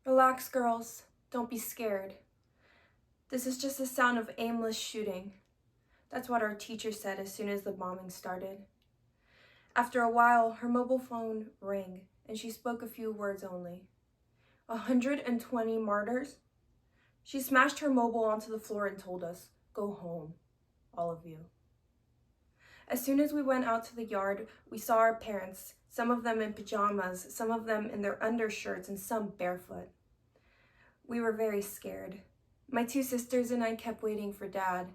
Relax, girls. Don't be scared. This is just the sound of aimless shooting. That's what our teacher said as soon as the bombing started. After a while, her mobile phone rang, and she spoke a few words only. 120 martyrs? She smashed her mobile onto the floor and told us, "Go home, all of you." As soon as we went out to the yard, we saw our parents, some of them in pajamas, some of them in their undershirts, and some barefoot. We were very scared. My two sisters and I kept waiting for Dad,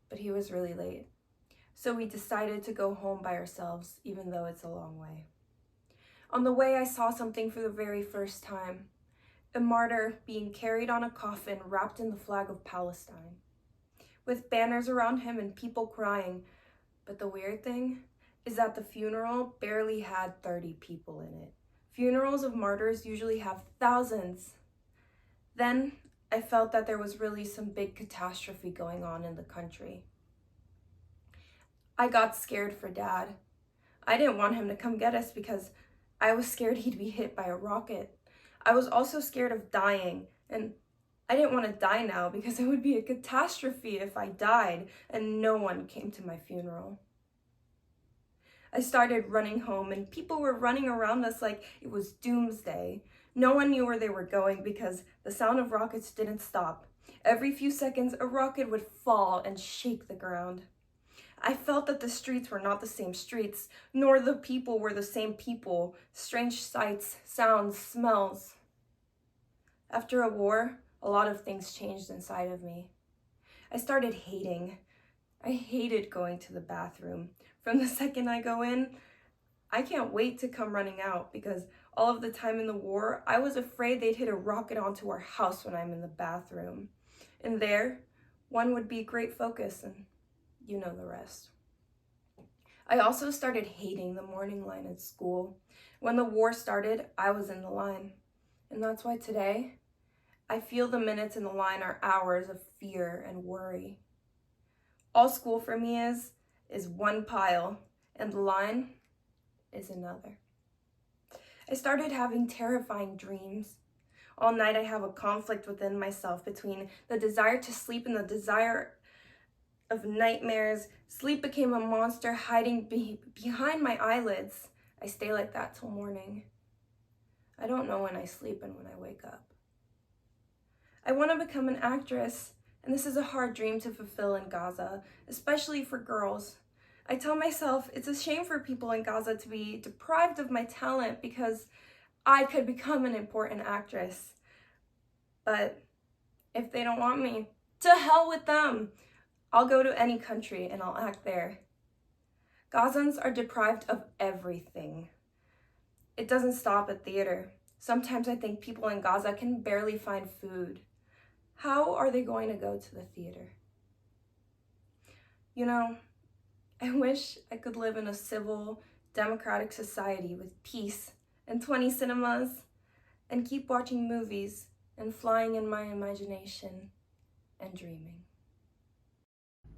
but he was really late. So we decided to go home by ourselves, even though it's a long way. On the way, I saw something for the very first time. A martyr being carried on a coffin wrapped in the flag of Palestine, with banners around him and people crying. But the weird thing is that the funeral barely had 30 people in it. Funerals of martyrs usually have thousands. Then I felt that there was really some big catastrophe going on in the country. I got scared for Dad. I didn't want him to come get us because I was scared he'd be hit by a rocket. I was also scared of dying, and I didn't want to die now because it would be a catastrophe if I died and no one came to my funeral. I started running home, and people were running around us like it was doomsday. No one knew where they were going because the sound of rockets didn't stop. Every few seconds, a rocket would fall and shake the ground. I felt that the streets were not the same streets, nor the people were the same people. Strange sights, sounds, smells. After a war, a lot of things changed inside of me. I started hating. I hated going to the bathroom. From the second I go in, I can't wait to come running out because all of the time in the war, I was afraid they'd hit a rocket onto our house when I'm in the bathroom. And there, one would be great focus, and you know the rest. I also started hating the morning line at school. When the war started, I was in the line. And that's why today, I feel the minutes in the line are hours of fear and worry. All school for me is one pile, and the line is another. I started having terrifying dreams. All night I have a conflict within myself between the desire to sleep and the desire of nightmares. Sleep became a monster hiding behind my eyelids. I stay like that till morning. I don't know when I sleep and when I wake up. I want to become an actress, and this is a hard dream to fulfill in Gaza, especially for girls. I tell myself it's a shame for people in Gaza to be deprived of my talent because I could become an important actress. But if they don't want me, to hell with them. I'll go to any country and I'll act there. Gazans are deprived of everything. It doesn't stop at theater. Sometimes I think people in Gaza can barely find food. How are they going to go to the theater? You know, I wish I could live in a civil, democratic society with peace and 20 cinemas and keep watching movies and flying in my imagination and dreaming.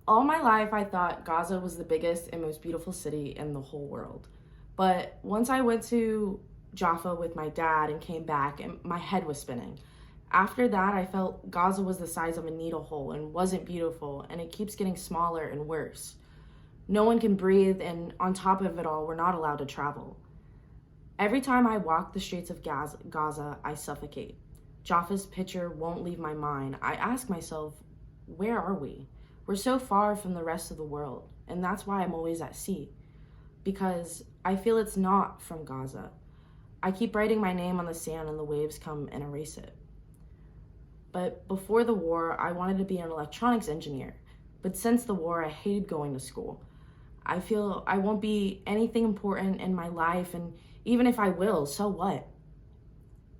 All my life, I thought Gaza was the biggest and most beautiful city in the whole world. But once I went to Jaffa with my dad and came back, and my head was spinning. After that, I felt Gaza was the size of a needle hole and wasn't beautiful, and it keeps getting smaller and worse. No one can breathe, and on top of it all, we're not allowed to travel. Every time I walk the streets of Gaza, I suffocate. Jaffa's picture won't leave my mind. I ask myself, where are we? We're so far from the rest of the world, and that's why I'm always at sea, because I feel it's not from Gaza. I keep writing my name on the sand and the waves come and erase it. But before the war, I wanted to be an electronics engineer. But since the war, I hated going to school. I feel I won't be anything important in my life, and even if I will, so what?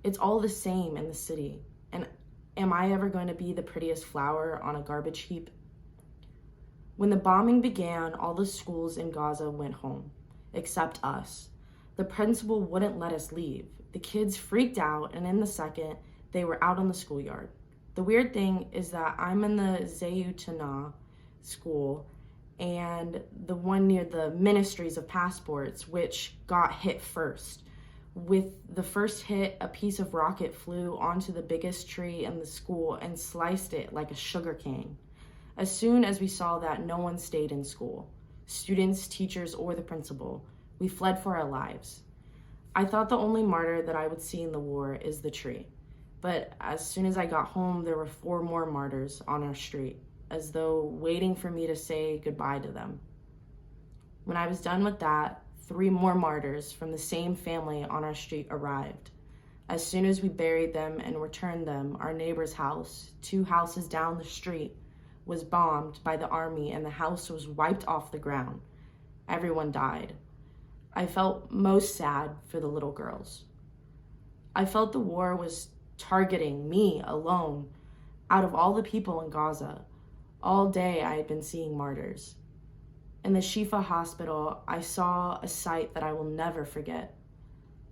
It's all the same in the city. And am I ever going to be the prettiest flower on a garbage heap? When the bombing began, all the schools in Gaza went home, except us. The principal wouldn't let us leave. The kids freaked out, and in the second, they were out on the schoolyard. The weird thing is that I'm in the Zayutana school, and the one near the Ministries of Passports, which got hit first. With the first hit, a piece of rocket flew onto the biggest tree in the school and sliced it like a sugar cane. As soon as we saw that, no one stayed in school. Students, teachers, or the principal. We fled for our lives. I thought the only martyr that I would see in the war is the tree. But as soon as I got home, there were 4 more martyrs on our street, as though waiting for me to say goodbye to them. When I was done with that, 3 more martyrs from the same family on our street arrived. As soon as we buried them and returned them, our neighbor's house, 2 houses down the street, was bombed by the army and the house was wiped off the ground. Everyone died. I felt most sad for the little girls. I felt the war was targeting me alone. Out of all the people in Gaza, all day I had been seeing martyrs. In the Shifa hospital, I saw a sight that I will never forget.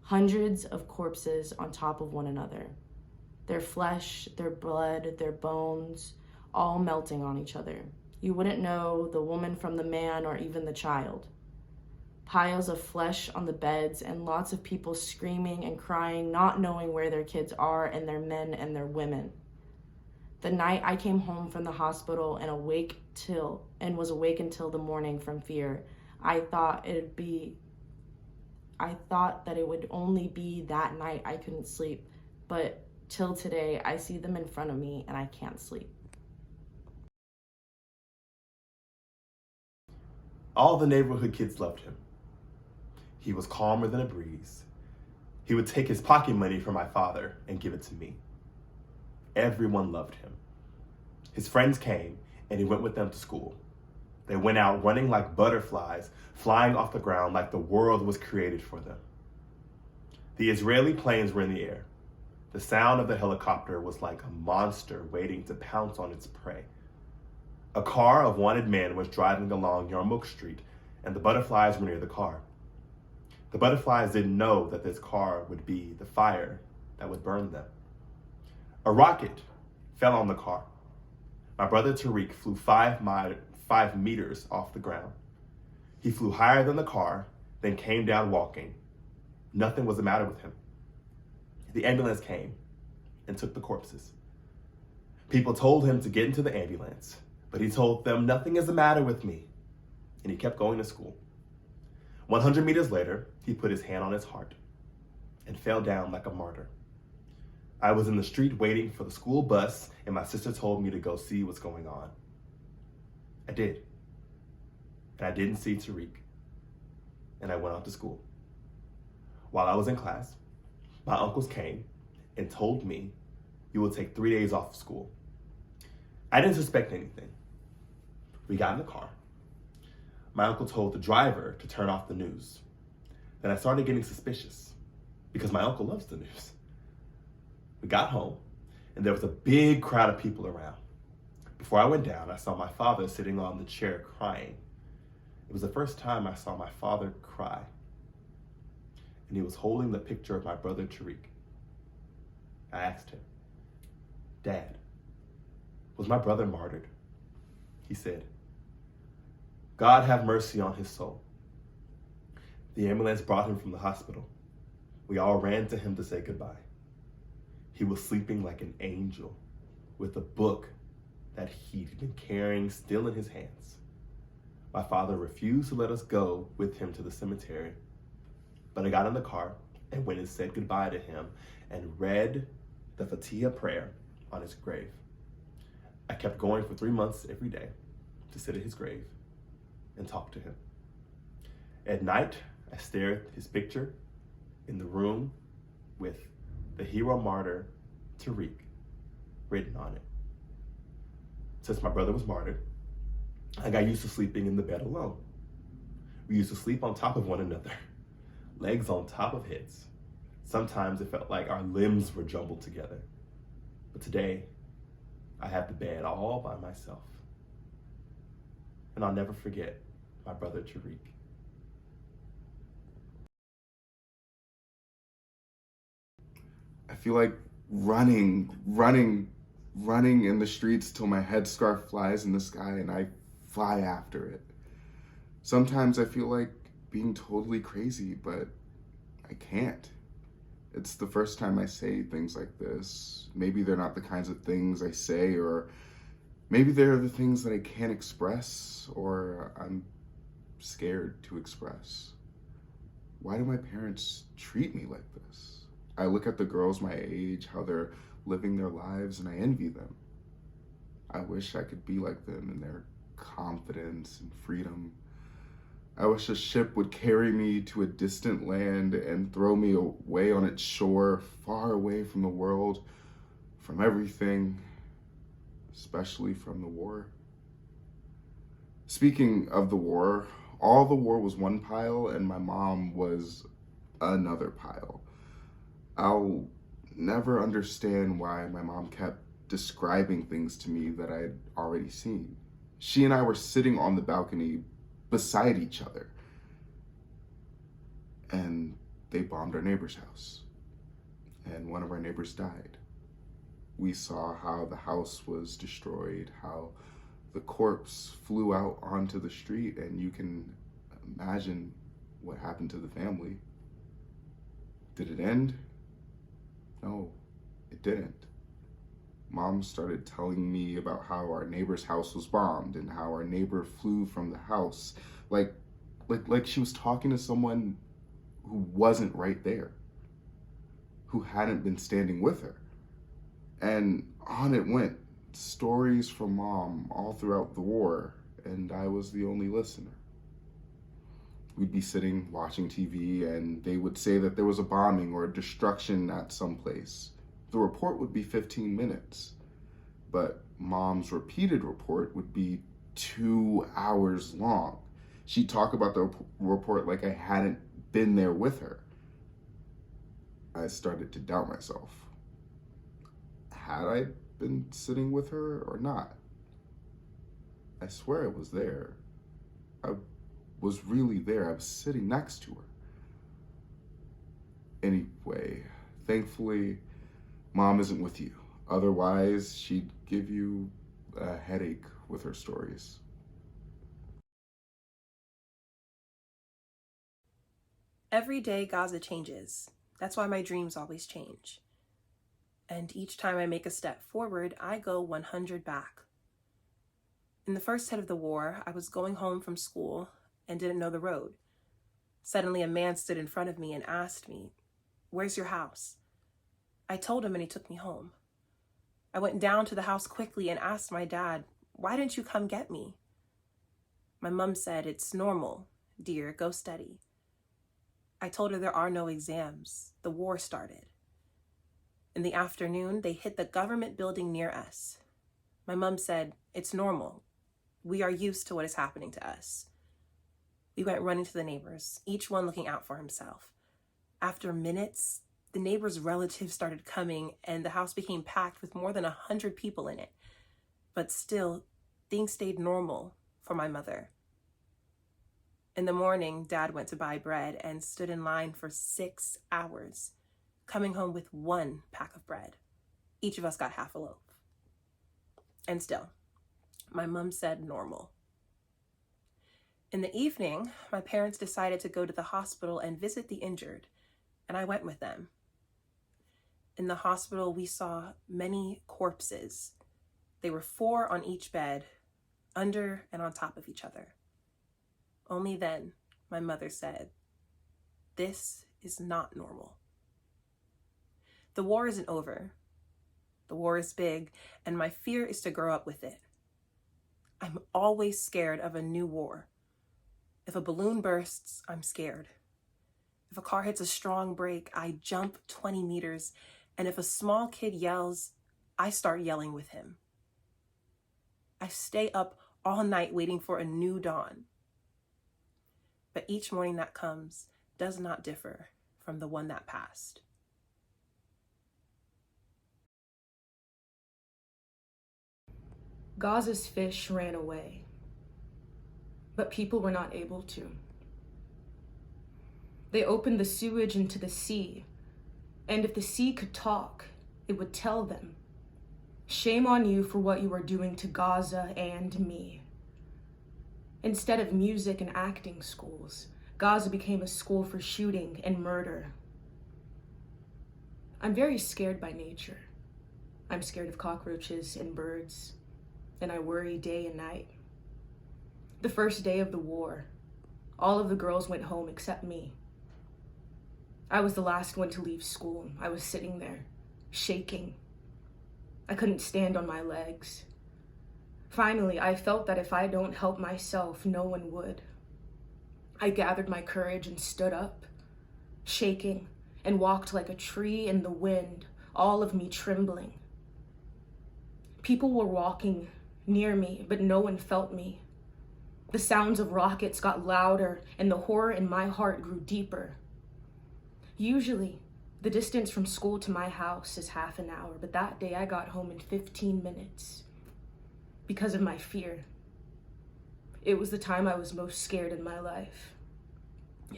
Hundreds of corpses on top of one another. Their flesh, their blood, their bones, all melting on each other. You wouldn't know the woman from the man or even the child. Piles of flesh on the beds and lots of people screaming and crying, not knowing where their kids are and their men and their women. The night I came home from the hospital and was awake until the morning from fear, I thought that it would only be that night I couldn't sleep, but till today I see them in front of me and I can't sleep. All the neighborhood kids loved him. He was calmer than a breeze. He would take his pocket money from my father and give it to me. Everyone loved him. His friends came and he went with them to school. They went out running like butterflies, flying off the ground like the world was created for them. The Israeli planes were in the air. The sound of the helicopter was like a monster waiting to pounce on its prey. A car of wanted men was driving along Yarmouk Street, and the butterflies were near the car. The butterflies didn't know that this car would be the fire that would burn them. A rocket fell on the car. My brother Tariq flew 5 meters off the ground. He flew higher than the car, then came down walking. Nothing was the matter with him. The ambulance came and took the corpses. People told him to get into the ambulance, but he told them, "Nothing is the matter with me," and he kept going to school. 100 meters later, he put his hand on his heart and fell down like a martyr. I was in the street waiting for the school bus, and my sister told me to go see what's going on. I did, and I didn't see Tariq, and I went off to school. While I was in class, my uncles came and told me, "You will take 3 days off of school." I didn't suspect anything. We got in the car. My uncle told the driver to turn off the news. Then I started getting suspicious because my uncle loves the news. We got home and there was a big crowd of people around. Before I went down, I saw my father sitting on the chair crying. It was the first time I saw my father cry. And he was holding the picture of my brother Tariq. I asked him, "Dad, was my brother martyred?" He said, "God have mercy on his soul." The ambulance brought him from the hospital. We all ran to him to say goodbye. He was sleeping like an angel with a book that he'd been carrying still in his hands. My father refused to let us go with him to the cemetery, but I got in the car and went and said goodbye to him and read the Fatiha prayer on his grave. I kept going for 3 months every day to sit at his grave and talk to him. At night, I stare at his picture in the room with the hero martyr Tariq written on it. Since my brother was martyred, I got used to sleeping in the bed alone. We used to sleep on top of one another, legs on top of heads. Sometimes it felt like our limbs were jumbled together. But today, I have the bed all by myself. And I'll never forget my brother Tariq. I feel like running in the streets till my headscarf flies in the sky and I fly after it. Sometimes I feel like being totally crazy, but I can't. It's the first time I say things like this. Maybe they're not the kinds of things I say, or maybe they're the things that I can't express, or I'm scared to express. Why do my parents treat me like this? I look at the girls my age, how they're living their lives, and I envy them. I wish I could be like them in their confidence and freedom. I wish a ship would carry me to a distant land and throw me away on its shore, far away from the world, from everything, especially from the war. Speaking of the war, all the war was one pile and my mom was another pile. I'll never understand why my mom kept describing things to me that I'd already seen. She and I were sitting on the balcony beside each other, and they bombed our neighbor's house, and one of our neighbors died. We saw how the house was destroyed, how the corpse flew out onto the street, and you can imagine what happened to the family. Did it end? No, it didn't. Mom started telling me about how our neighbor's house was bombed and how our neighbor flew from the house, like she was talking to someone who wasn't right there, who hadn't been standing with her. And on it went, stories from Mom all throughout the war, and I was the only listener. We'd be sitting watching TV, and they would say that there was a bombing or a destruction at some place. The report would be 15 minutes, but Mom's repeated report would be 2 hours long. She'd talk about the report like I hadn't been there with her. I started to doubt myself. Had I been sitting with her or not? I swear I was there. I was really there. I was sitting next to her. Anyway, thankfully, Mom isn't with you. Otherwise, she'd give you a headache with her stories. Every day, Gaza changes. That's why my dreams always change. And each time I make a step forward, I go 100 back. In the first hit of the war, I was going home from school and didn't know the road. Suddenly, a man stood in front of me and asked me, "Where's your house?" I told him and he took me home. I went down to the house quickly and asked my dad, "Why didn't you come get me?" My mom said, "It's normal, dear, go study." I told her there are no exams. The war started. In the afternoon, they hit the government building near us. My mom said, "It's normal. We are used to what is happening to us." We went running to the neighbors, each one looking out for himself. After minutes, the neighbors' relatives started coming and the house became packed with more than 100 people in it. But still, things stayed normal for my mother. In the morning, Dad went to buy bread and stood in line for 6 hours, coming home with 1 pack of bread. Each of us got half a loaf. And still, my mom said normal. In the evening, my parents decided to go to the hospital and visit the injured, and I went with them. In the hospital, we saw many corpses. They were 4 on each bed, under and on top of each other. Only then, my mother said, "This is not normal." The war isn't over. The war is big, and my fear is to grow up with it. I'm always scared of a new war. If a balloon bursts, I'm scared. If a car hits a strong brake, I jump 20 meters, and if a small kid yells, I start yelling with him. I stay up all night waiting for a new dawn. But each morning that comes does not differ from the one that passed. Gaza's fish ran away, but people were not able to. They opened the sewage into the sea, and if the sea could talk, it would tell them, "Shame on you for what you are doing to Gaza and me." Instead of music and acting schools, Gaza became a school for shooting and murder. I'm very scared by nature. I'm scared of cockroaches and birds, and I worry day and night. The first day of the war, all of the girls went home except me. I was the last one to leave school. I was sitting there, shaking. I couldn't stand on my legs. Finally, I felt that if I don't help myself, no one would. I gathered my courage and stood up, shaking, and walked like a tree in the wind, all of me trembling. People were walking near me, but no one felt me. The sounds of rockets got louder, and the horror in my heart grew deeper. Usually, the distance from school to my house is half an hour, but that day I got home in 15 minutes because of my fear. It was the time I was most scared in my life.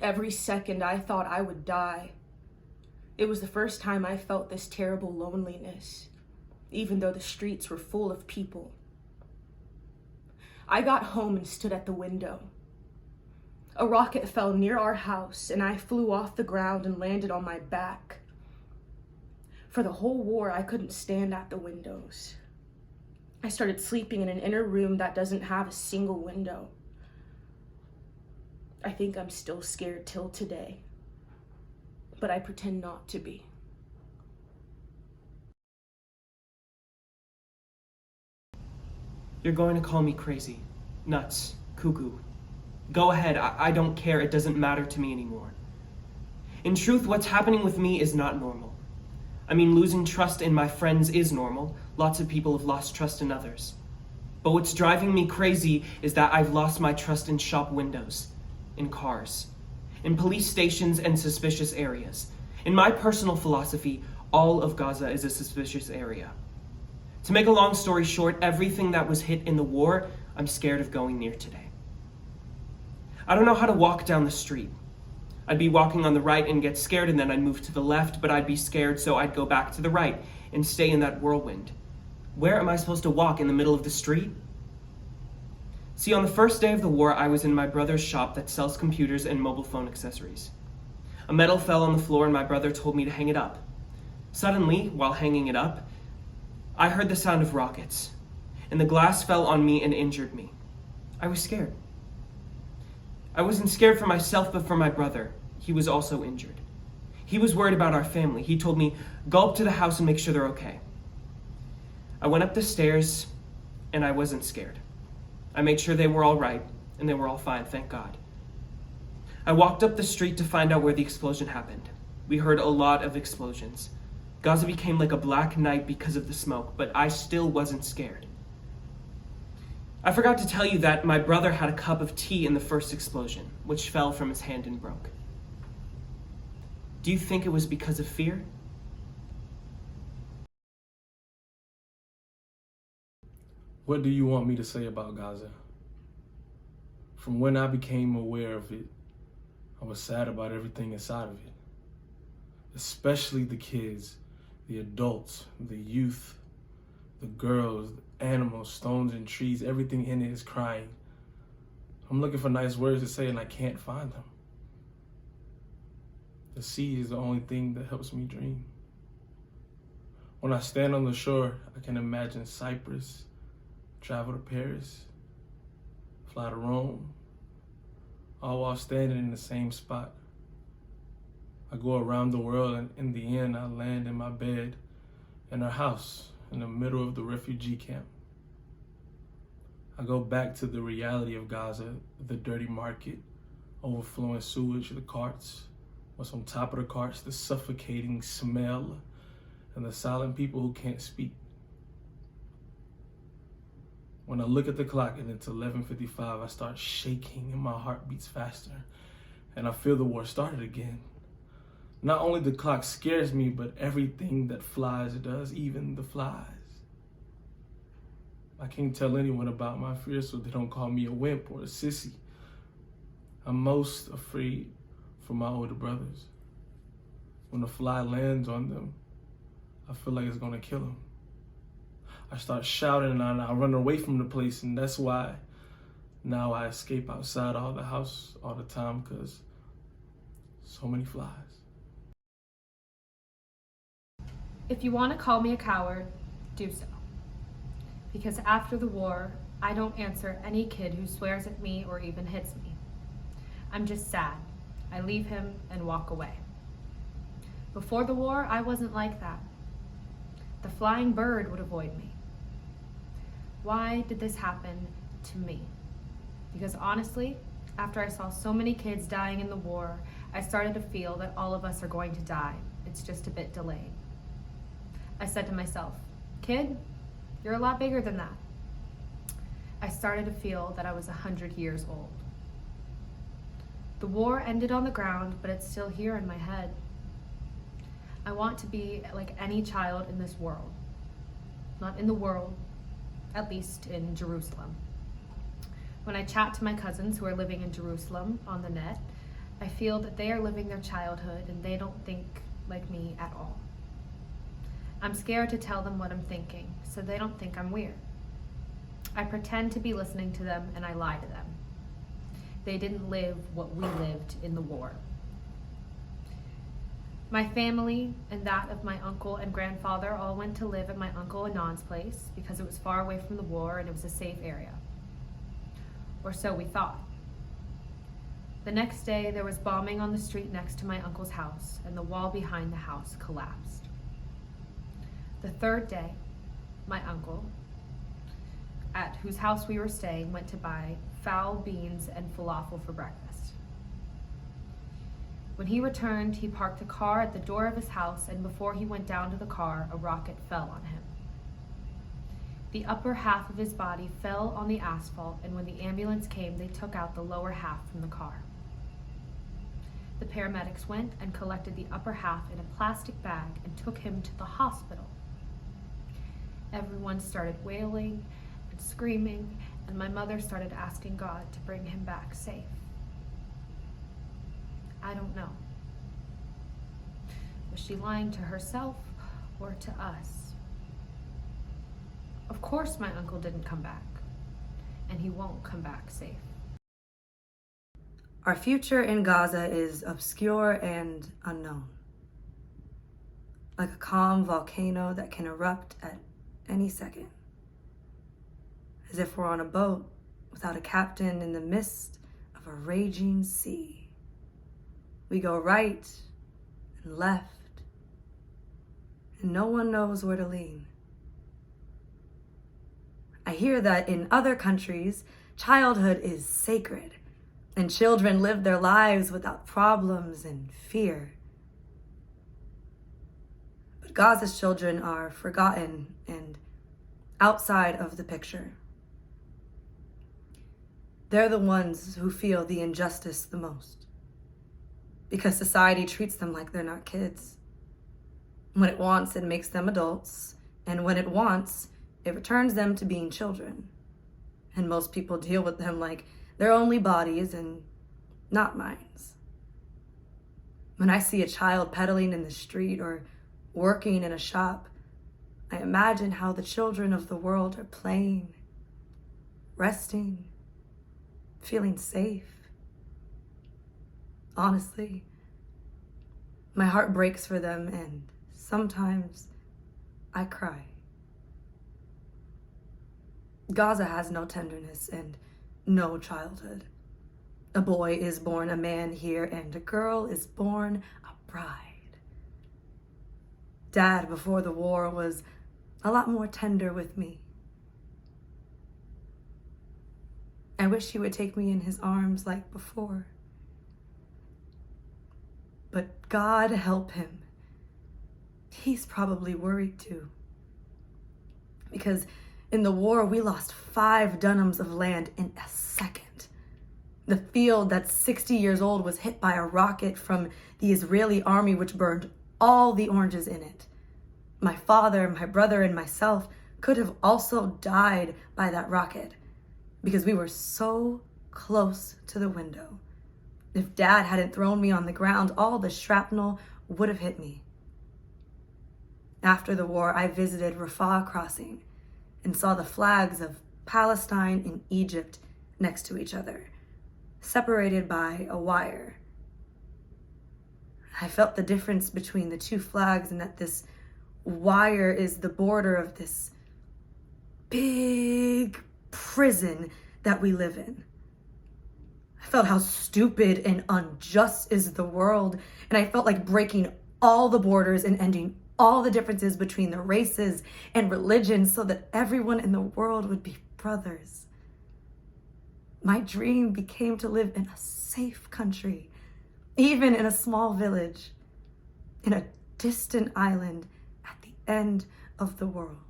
Every second I thought I would die. It was the first time I felt this terrible loneliness, even though the streets were full of people. I got home and stood at the window. A rocket fell near our house, and I flew off the ground and landed on my back. For the whole war, I couldn't stand at the windows. I started sleeping in an inner room that doesn't have a single window. I think I'm still scared till today, but I pretend not to be. You're going to call me crazy, nuts, cuckoo. Go ahead, I don't care, it doesn't matter to me anymore. In truth, what's happening with me is not normal. I mean, losing trust in my friends is normal. Lots of people have lost trust in others. But what's driving me crazy is that I've lost my trust in shop windows, in cars, in police stations and suspicious areas. In my personal philosophy, all of Gaza is a suspicious area. To make a long story short, everything that was hit in the war, I'm scared of going near today. I don't know how to walk down the street. I'd be walking on the right and get scared, and then I'd move to the left, but I'd be scared, so I'd go back to the right and stay in that whirlwind. Where am I supposed to walk? In the middle of the street? See, on the first day of the war, I was in my brother's shop that sells computers and mobile phone accessories. A medal fell on the floor, and my brother told me to hang it up. Suddenly, while hanging it up, I heard the sound of rockets, and the glass fell on me and injured me. I was scared. I wasn't scared for myself, but for my brother. He was also injured. He was worried about our family. He told me, go up to the house and make sure they're okay. I went up the stairs, and I wasn't scared. I made sure they were all right, and they were all fine, thank God. I walked up the street to find out where the explosion happened. We heard a lot of explosions. Gaza became like a black night because of the smoke, but I still wasn't scared. I forgot to tell you that my brother had a cup of tea in the first explosion, which fell from his hand and broke. Do you think it was because of fear? What do you want me to say about Gaza? From when I became aware of it, I was sad about everything inside of it, especially the kids, the adults, the youth, the girls, the animals, stones and trees, everything in it is crying. I'm looking for nice words to say and I can't find them. The sea is the only thing that helps me dream. When I stand on the shore, I can imagine Cyprus, travel to Paris, fly to Rome, all while standing in the same spot. I go around the world, and in the end, I land in my bed in a house in the middle of the refugee camp. I go back to the reality of Gaza, the dirty market, overflowing sewage, the carts, what's on top of the carts, the suffocating smell, and the silent people who can't speak. When I look at the clock and it's 11:55, I start shaking and my heart beats faster, and I feel the war started again. Not only the clock scares me, but everything that flies does, even the flies. I can't tell anyone about my fears so they don't call me a wimp or a sissy. I'm most afraid for my older brothers. When a fly lands on them, I feel like it's gonna kill them. I start shouting and I run away from the place, and that's why now I escape outside the house all the time, because so many flies. If you want to call me a coward, do so. Because after the war, I don't answer any kid who swears at me or even hits me. I'm just sad. I leave him and walk away. Before the war, I wasn't like that. The flying bird would avoid me. Why did this happen to me? Because honestly, after I saw so many kids dying in the war, I started to feel that all of us are going to die. It's just a bit delayed. I said to myself, kid, you're a lot bigger than that. I started to feel that I was 100 years old. The war ended on the ground, but it's still here in my head. I want to be like any child in this world. Not in the world, at least in Jerusalem. When I chat to my cousins who are living in Jerusalem on the net, I feel that they are living their childhood and they don't think like me at all. I'm scared to tell them what I'm thinking, so they don't think I'm weird. I pretend to be listening to them and I lie to them. They didn't live what we lived in the war. My family and that of my uncle and grandfather all went to live at my uncle Anand's place because it was far away from the war and it was a safe area. Or so we thought. The next day, there was bombing on the street next to my uncle's house, and the wall behind the house collapsed. The third day, my uncle, at whose house we were staying, went to buy foul beans and falafel for breakfast. When he returned, he parked the car at the door of his house, and before he went down to the car, a rocket fell on him. The upper half of his body fell on the asphalt, and when the ambulance came, they took out the lower half from the car. The paramedics went and collected the upper half in a plastic bag and took him to the hospital. Everyone started wailing and screaming, and my mother started asking God to bring him back safe. I don't know. Was she lying to herself or to us? Of course my uncle didn't come back, and he won't come back safe. Our future in Gaza is obscure and unknown. Like a calm volcano that can erupt at any second. As if we're on a boat without a captain in the midst of a raging sea. We go right and left, and no one knows where to lean. I hear that in other countries, childhood is sacred, and children live their lives without problems and fear. But Gaza's children are forgotten and outside of the picture. They're the ones who feel the injustice the most, because society treats them like they're not kids. When it wants, it makes them adults, and when it wants, it returns them to being children. And most people deal with them like they're only bodies and not minds. When I see a child pedaling in the street or working in a shop, I imagine how the children of the world are playing, resting, feeling safe. Honestly, my heart breaks for them, and sometimes I cry. Gaza has no tenderness and no childhood. A boy is born a man here, and a girl is born a bride. Dad, before the war, was a lot more tender with me. I wish he would take me in his arms like before. But God help him. He's probably worried too. Because in the war, we lost 5 dunams of land in a second. The field that's 60 years old was hit by a rocket from the Israeli army, which burned all the oranges in it. My father, my brother, and myself could have also died by that rocket because we were so close to the window. If Dad hadn't thrown me on the ground, all the shrapnel would have hit me. After the war, I visited Rafah Crossing and saw the flags of Palestine and Egypt next to each other, separated by a wire. I felt the difference between the two flags and that this wire is the border of this big prison that we live in. I felt how stupid and unjust is the world, and I felt like breaking all the borders and ending all the differences between the races and religions so that everyone in the world would be brothers. My dream became to live in a safe country, even in a small village, in a distant island at the end of the world.